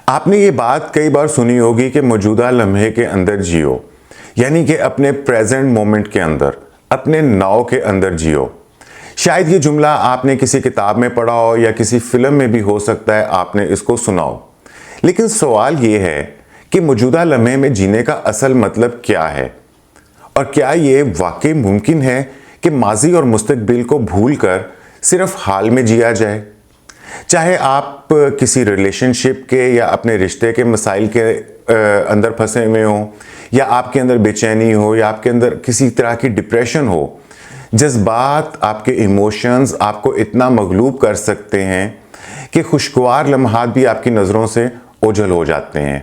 آپ نے یہ بات کئی بار سنی ہوگی کہ موجودہ لمحے کے اندر جیو، یعنی کہ اپنے پریزنٹ مومنٹ کے اندر، اپنے ناؤ کے اندر جیو۔ شاید یہ جملہ آپ نے کسی کتاب میں پڑھا ہو یا کسی فلم میں بھی ہو سکتا ہے آپ نے اس کو سنا ہو۔ لیکن سوال یہ ہے کہ موجودہ لمحے میں جینے کا اصل مطلب کیا ہے؟ اور کیا یہ واقعی ممکن ہے کہ ماضی اور مستقبل کو بھول کر صرف حال میں جیا جائے؟ چاہے آپ کسی ریلیشن شپ کے یا اپنے رشتے کے مسائل کے اندر پھنسے ہوئے ہوں، یا آپ کے اندر بے چینی ہو، یا آپ کے اندر کسی طرح کی ڈپریشن ہو، جذبات، آپ کے ایموشنز آپ کو اتنا مغلوب کر سکتے ہیں کہ خوشگوار لمحات بھی آپ کی نظروں سے اوجھل ہو جاتے ہیں۔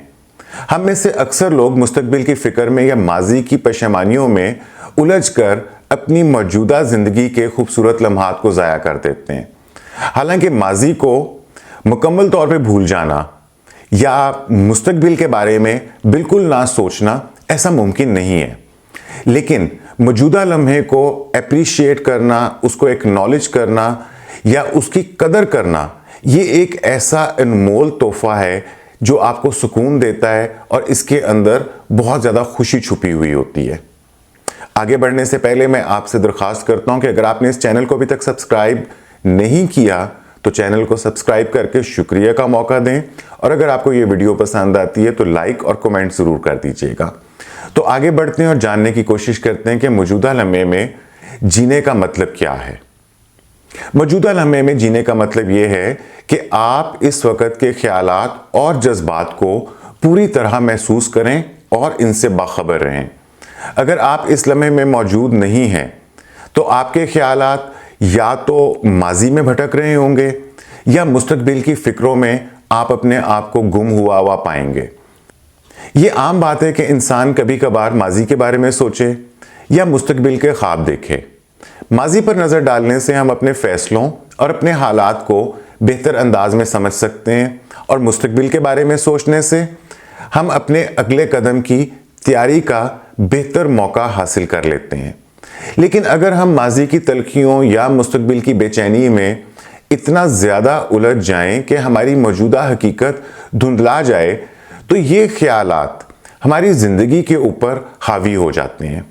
ہم میں سے اکثر لوگ مستقبل کی فکر میں یا ماضی کی پشیمانیوں میں الجھ کر اپنی موجودہ زندگی کے خوبصورت لمحات کو ضائع کر دیتے ہیں۔ حالانکہ ماضی کو مکمل طور پہ بھول جانا یا مستقبل کے بارے میں بالکل نہ سوچنا ایسا ممکن نہیں ہے، لیکن موجودہ لمحے کو اپریشیٹ کرنا، اس کو ایکنالج کرنا یا اس کی قدر کرنا، یہ ایک ایسا انمول تحفہ ہے جو آپ کو سکون دیتا ہے اور اس کے اندر بہت زیادہ خوشی چھپی ہوئی ہوتی ہے۔ آگے بڑھنے سے پہلے میں آپ سے درخواست کرتا ہوں کہ اگر آپ نے اس چینل کو ابھی تک سبسکرائب نہیں کیا تو چینل کو سبسکرائب کر کے شکریہ کا موقع دیں، اور اگر آپ کو یہ ویڈیو پسند آتی ہے تو لائک اور کمنٹ ضرور کر دیجیے گا۔ تو آگے بڑھتے ہیں اور جاننے کی کوشش کرتے ہیں کہ موجودہ لمحے میں جینے کا مطلب کیا ہے۔ موجودہ لمحے میں جینے کا مطلب یہ ہے کہ آپ اس وقت کے خیالات اور جذبات کو پوری طرح محسوس کریں اور ان سے باخبر رہیں۔ اگر آپ اس لمحے میں موجود نہیں ہیں تو آپ کے خیالات یا تو ماضی میں بھٹک رہے ہوں گے یا مستقبل کی فکروں میں آپ اپنے آپ کو گم ہوا پائیں گے۔ یہ عام بات ہے کہ انسان کبھی کبھار ماضی کے بارے میں سوچے یا مستقبل کے خواب دیکھے۔ ماضی پر نظر ڈالنے سے ہم اپنے فیصلوں اور اپنے حالات کو بہتر انداز میں سمجھ سکتے ہیں، اور مستقبل کے بارے میں سوچنے سے ہم اپنے اگلے قدم کی تیاری کا بہتر موقع حاصل کر لیتے ہیں۔ لیکن اگر ہم ماضی کی تلخیوں یا مستقبل کی بے چینی میں اتنا زیادہ الجھ جائیں کہ ہماری موجودہ حقیقت دھندلا جائے تو یہ خیالات ہماری زندگی کے اوپر حاوی ہو جاتے ہیں۔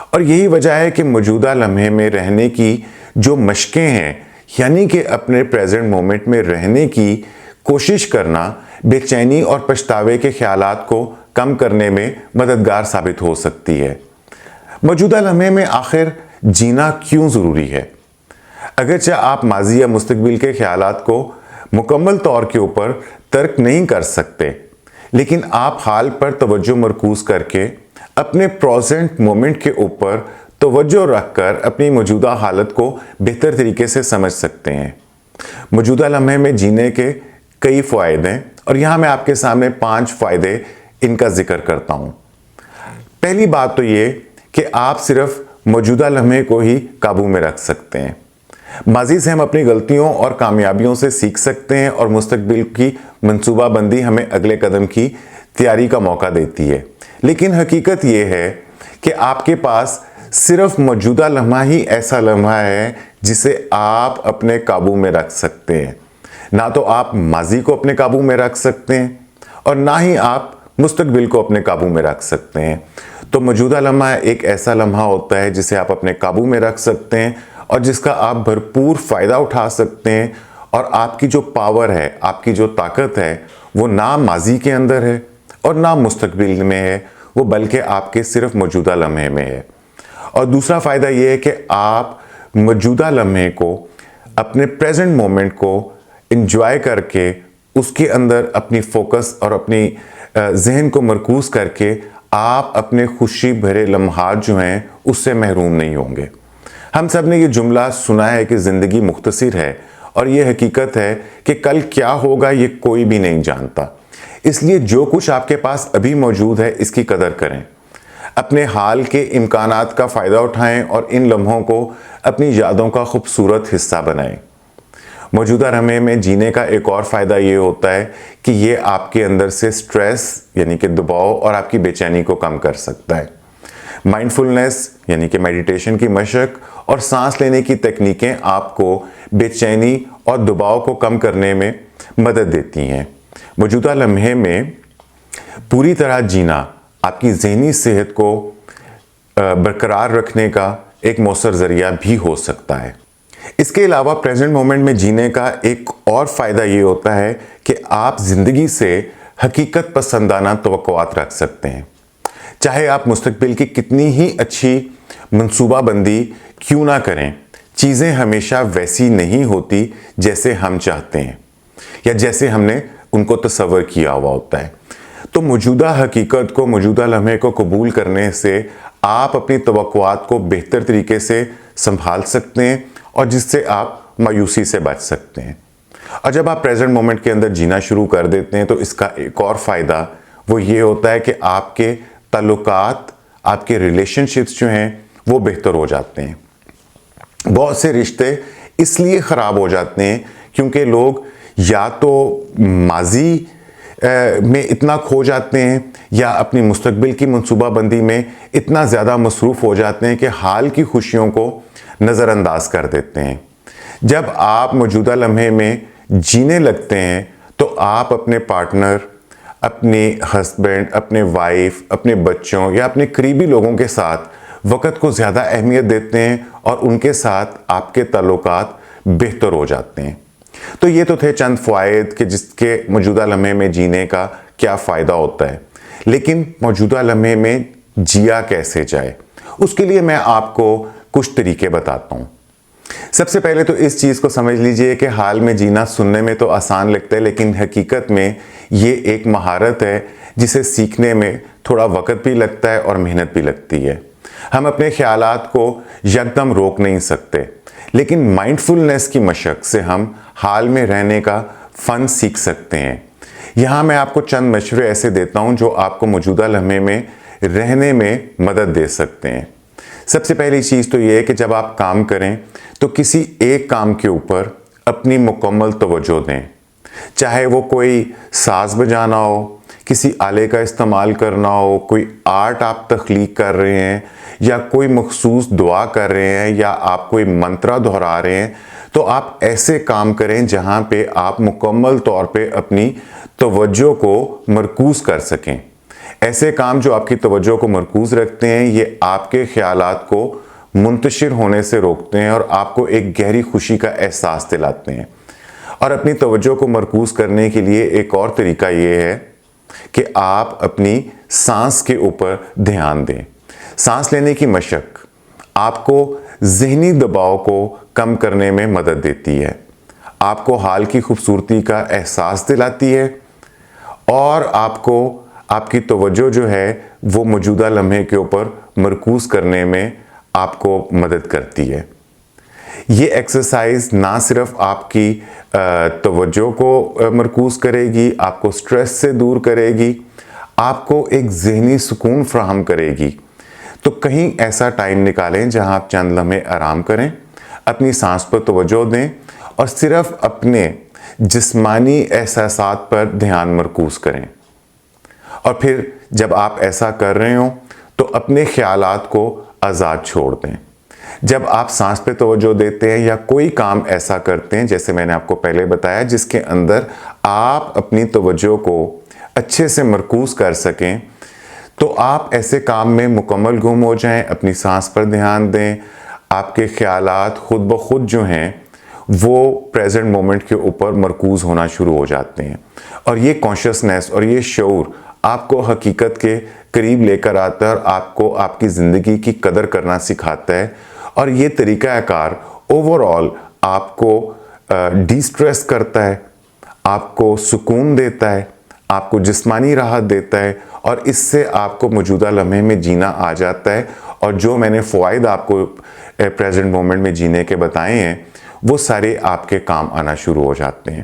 اور یہی وجہ ہے کہ موجودہ لمحے میں رہنے کی جو مشقیں ہیں، یعنی کہ اپنے پریزنٹ مومنٹ میں رہنے کی کوشش کرنا، بے چینی اور پچھتاوے کے خیالات کو کم کرنے میں مددگار ثابت ہو سکتی ہے۔ موجودہ لمحے میں آخر جینا کیوں ضروری ہے؟ اگرچہ آپ ماضی یا مستقبل کے خیالات کو مکمل طور کے اوپر ترک نہیں کر سکتے، لیکن آپ حال پر توجہ مرکوز کر کے اپنے پریزنٹ مومنٹ کے اوپر توجہ رکھ کر اپنی موجودہ حالت کو بہتر طریقے سے سمجھ سکتے ہیں۔ موجودہ لمحے میں جینے کے کئی فوائد ہیں، اور یہاں میں آپ کے سامنے 5 فائدے ان کا ذکر کرتا ہوں۔ پہلی بات تو یہ کہ آپ صرف موجودہ لمحے کو ہی قابو میں رکھ سکتے ہیں۔ ماضی سے ہم اپنی غلطیوں اور کامیابیوں سے سیکھ سکتے ہیں، اور مستقبل کی منصوبہ بندی ہمیں اگلے قدم کی تیاری کا موقع دیتی ہے۔ لیکن حقیقت یہ ہے کہ آپ کے پاس صرف موجودہ لمحہ ہی ایسا لمحہ ہے جسے آپ اپنے قابو میں رکھ سکتے ہیں۔ نہ تو آپ ماضی کو اپنے قابو میں رکھ سکتے ہیں، اور نہ ہی آپ مستقبل کو اپنے قابو میں رکھ سکتے ہیں۔ تو موجودہ لمحہ ایک ایسا لمحہ ہوتا ہے جسے آپ اپنے قابو میں رکھ سکتے ہیں، اور جس کا آپ بھرپور فائدہ اٹھا سکتے ہیں، اور آپ کی جو پاور ہے، آپ کی جو طاقت ہے، وہ نہ ماضی کے اندر ہے اور نہ مستقبل میں ہے، وہ بلکہ آپ کے صرف موجودہ لمحے میں ہے۔ اور دوسرا فائدہ یہ ہے کہ آپ موجودہ لمحے کو، اپنے پریزنٹ مومنٹ کو انجوائے کر کے اس کے اندر اپنی فوکس اور اپنی ذہن کو مرکوز کر کے آپ اپنے خوشی بھرے لمحات جو ہیں اس سے محروم نہیں ہوں گے۔ ہم سب نے یہ جملہ سنا ہے کہ زندگی مختصر ہے، اور یہ حقیقت ہے کہ کل کیا ہوگا یہ کوئی بھی نہیں جانتا۔ اس لیے جو کچھ آپ کے پاس ابھی موجود ہے اس کی قدر کریں، اپنے حال کے امکانات کا فائدہ اٹھائیں، اور ان لمحوں کو اپنی یادوں کا خوبصورت حصہ بنائیں۔ موجودہ لمحے میں جینے کا ایک اور فائدہ یہ ہوتا ہے کہ یہ آپ کے اندر سے سٹریس یعنی کہ دباؤ اور آپ کی بے چینی کو کم کر سکتا ہے۔ مائنڈفلنس یعنی کہ میڈیٹیشن کی مشق اور سانس لینے کی تکنیکیں آپ کو بے چینی اور دباؤ کو کم کرنے میں مدد دیتی ہیں۔ موجودہ لمحے میں پوری طرح جینا آپ کی ذہنی صحت کو برقرار رکھنے کا ایک مؤثر ذریعہ بھی ہو سکتا ہے۔ اس کے علاوہ پریزنٹ مومنٹ میں جینے کا ایک اور فائدہ یہ ہوتا ہے کہ آپ زندگی سے حقیقت پسندانہ توقعات رکھ سکتے ہیں۔ چاہے آپ مستقبل کی کتنی ہی اچھی منصوبہ بندی کیوں نہ کریں، چیزیں ہمیشہ ویسی نہیں ہوتی جیسے ہم چاہتے ہیں یا جیسے ہم نے ان کو تصور کیا ہوا ہوتا ہے۔ تو موجودہ حقیقت کو، موجودہ لمحے کو قبول کرنے سے آپ اپنی توقعات کو بہتر طریقے سے سنبھال سکتے ہیں اور جس سے آپ مایوسی سے بچ سکتے ہیں۔ اور جب آپ پریزنٹ مومنٹ کے اندر جینا شروع کر دیتے ہیں تو اس کا ایک اور فائدہ وہ یہ ہوتا ہے کہ آپ کے تعلقات، آپ کے ریلیشن شپس جو ہیں وہ بہتر ہو جاتے ہیں۔ بہت سے رشتے اس لیے خراب ہو جاتے ہیں کیونکہ لوگ یا تو ماضی میں اتنا کھو جاتے ہیں یا اپنی مستقبل کی منصوبہ بندی میں اتنا زیادہ مصروف ہو جاتے ہیں کہ حال کی خوشیوں کو نظر انداز کر دیتے ہیں۔ جب آپ موجودہ لمحے میں جینے لگتے ہیں تو آپ اپنے پارٹنر، اپنے ہسبینڈ، اپنے وائف، اپنے بچوں یا اپنے قریبی لوگوں کے ساتھ وقت کو زیادہ اہمیت دیتے ہیں اور ان کے ساتھ آپ کے تعلقات بہتر ہو جاتے ہیں۔ تو یہ تو تھے چند فوائد کہ جس کے موجودہ لمحے میں جینے کا کیا فائدہ ہوتا ہے، لیکن موجودہ لمحے میں جیا کیسے جائے، اس کے لیے میں آپ کو کچھ طریقے بتاتا ہوں۔ سب سے پہلے تو اس چیز کو سمجھ لیجئے کہ حال میں جینا سننے میں تو آسان لگتا ہے، لیکن حقیقت میں یہ ایک مہارت ہے جسے سیکھنے میں تھوڑا وقت بھی لگتا ہے اور محنت بھی لگتی ہے۔ ہم اپنے خیالات کو یکدم روک نہیں سکتے، لیکن مائنڈفلنس کی مشق سے ہم حال میں رہنے کا فن سیکھ سکتے ہیں۔ یہاں میں آپ کو چند مشورے ایسے دیتا ہوں جو آپ کو موجودہ لمحے میں رہنے میں مدد دے سکتے ہیں۔ سب سے پہلی چیز تو یہ ہے کہ جب آپ کام کریں تو کسی ایک کام کے اوپر اپنی مکمل توجہ دیں، چاہے وہ کوئی ساز بجانا ہو، کسی آلے کا استعمال کرنا ہو، کوئی آرٹ آپ تخلیق کر رہے ہیں یا کوئی مخصوص دعا کر رہے ہیں یا آپ کوئی منترا دہرا رہے ہیں، تو آپ ایسے کام کریں جہاں پہ آپ مکمل طور پہ اپنی توجہ کو مرکوز کر سکیں۔ ایسے کام جو آپ کی توجہ کو مرکوز رکھتے ہیں یہ آپ کے خیالات کو منتشر ہونے سے روکتے ہیں اور آپ کو ایک گہری خوشی کا احساس دلاتے ہیں۔ اور اپنی توجہ کو مرکوز کرنے کے لیے ایک اور طریقہ یہ ہے کہ آپ اپنی سانس کے اوپر دھیان دیں۔ سانس لینے کی مشق آپ کو ذہنی دباؤ کو کم کرنے میں مدد دیتی ہے، آپ کو حال کی خوبصورتی کا احساس دلاتی ہے اور آپ کو آپ کی توجہ جو ہے وہ موجودہ لمحے کے اوپر مرکوز کرنے میں آپ کو مدد کرتی ہے۔ یہ ایکسرسائز نہ صرف آپ کی توجہ کو مرکوز کرے گی، آپ کو سٹریس سے دور کرے گی، آپ کو ایک ذہنی سکون فراہم کرے گی۔ تو کہیں ایسا ٹائم نکالیں جہاں آپ چند لمحے آرام کریں، اپنی سانس پر توجہ دیں اور صرف اپنے جسمانی احساسات پر دھیان مرکوز کریں۔ اور پھر جب آپ ایسا کر رہے ہوں تو اپنے خیالات کو آزاد چھوڑ دیں۔ جب آپ سانس پہ توجہ دیتے ہیں یا کوئی کام ایسا کرتے ہیں جیسے میں نے آپ کو پہلے بتایا جس کے اندر آپ اپنی توجہ کو اچھے سے مرکوز کر سکیں، تو آپ ایسے کام میں مکمل گم ہو جائیں، اپنی سانس پر دھیان دیں، آپ کے خیالات خود بخود جو ہیں وہ پریزنٹ مومنٹ کے اوپر مرکوز ہونا شروع ہو جاتے ہیں۔ اور یہ کانشسنس اور یہ شعور آپ کو حقیقت کے قریب لے کر آتا ہے اور آپ کو آپ کی زندگی کی قدر کرنا سکھاتا ہے۔ اور یہ طریقہ کار اوورآل آپ کو ڈی سٹریس کرتا ہے، آپ کو سکون دیتا ہے، آپ کو جسمانی راحت دیتا ہے اور اس سے آپ کو موجودہ لمحے میں جینا آ جاتا ہے۔ اور جو میں نے فوائد آپ کو پریزنٹ مومنٹ میں جینے کے بتائے ہیں وہ سارے آپ کے کام آنا شروع ہو جاتے ہیں۔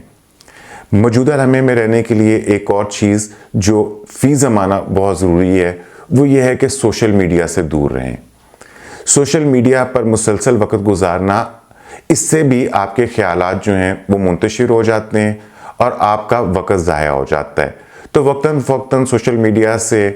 موجودہ لمحے میں رہنے کے لیے ایک اور چیز جو فی زمانہ بہت ضروری ہے وہ یہ ہے کہ سوشل میڈیا سے دور رہیں۔ سوشل میڈیا پر مسلسل وقت گزارنا، اس سے بھی آپ کے خیالات جو ہیں وہ منتشر ہو جاتے ہیں اور آپ کا وقت ضائع ہو جاتا ہے۔ تو وقتاً فوقتاً سوشل میڈیا سے،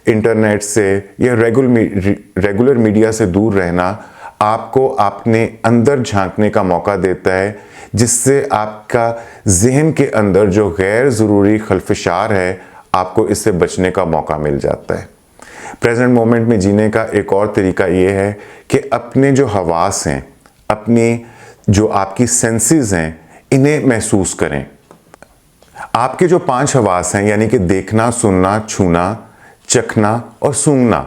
انٹرنیٹ سے یا ریگولر میڈیا سے دور رہنا آپ کو اپنے اندر جھانکنے کا موقع دیتا ہے، جس سے آپ کا ذہن کے اندر جو غیر ضروری خلفشار ہے آپ کو اس سے بچنے کا موقع مل جاتا ہے۔ پریزنٹ مومنٹ میں جینے کا ایک اور طریقہ یہ ہے کہ اپنے جو حواس ہیں، اپنی جو آپ کی سینسز ہیں، انہیں محسوس کریں۔ آپ کے جو 5 حواس ہیں یعنی کہ دیکھنا، سننا، چھونا، چکھنا اور سونگھنا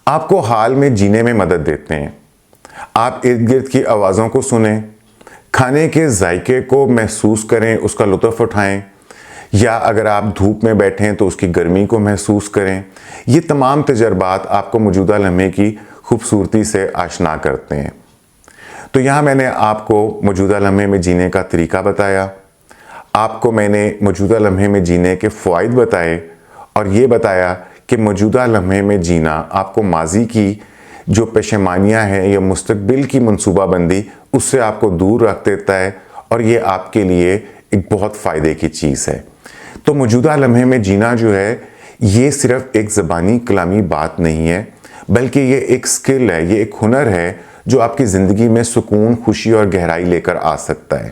آپ کو حال میں جینے میں مدد دیتے ہیں۔ آپ ارد گرد کی آوازوں کو سنیں، کھانے کے ذائقے کو محسوس کریں، اس کا لطف اٹھائیں، یا اگر آپ دھوپ میں بیٹھیں تو اس کی گرمی کو محسوس کریں۔ یہ تمام تجربات آپ کو موجودہ لمحے کی خوبصورتی سے آشنا کرتے ہیں۔ تو یہاں میں نے آپ کو موجودہ لمحے میں جینے کا طریقہ بتایا، آپ کو میں نے موجودہ لمحے میں جینے کے فوائد بتائے، اور یہ بتایا کہ موجودہ لمحے میں جینا آپ کو ماضی کی جو پشیمانیاں ہیں یا مستقبل کی منصوبہ بندی اس سے آپ کو دور رکھ دیتا ہے، اور یہ آپ کے لیے ایک بہت فائدے کی چیز ہے۔ تو موجودہ لمحے میں جینا جو ہے یہ صرف ایک زبانی کلامی بات نہیں ہے، بلکہ یہ ایک سکل ہے، یہ ایک ہنر ہے جو آپ کی زندگی میں سکون، خوشی اور گہرائی لے کر آ سکتا ہے۔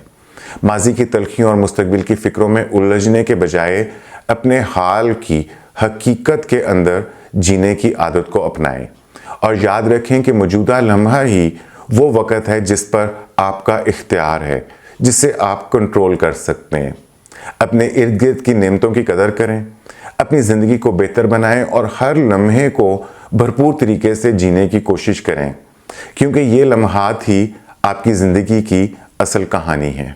ماضی کی تلخیوں اور مستقبل کی فکروں میں الجھنے کے بجائے اپنے حال کی حقیقت کے اندر جینے کی عادت کو اپنائیں، اور یاد رکھیں کہ موجودہ لمحہ ہی وہ وقت ہے جس پر آپ کا اختیار ہے، جس سے آپ کنٹرول کر سکتے ہیں۔ اپنے ارد گرد کی نعمتوں کی قدر کریں، اپنی زندگی کو بہتر بنائیں اور ہر لمحے کو بھرپور طریقے سے جینے کی کوشش کریں، کیونکہ یہ لمحات ہی آپ کی زندگی کی اصل کہانی ہے۔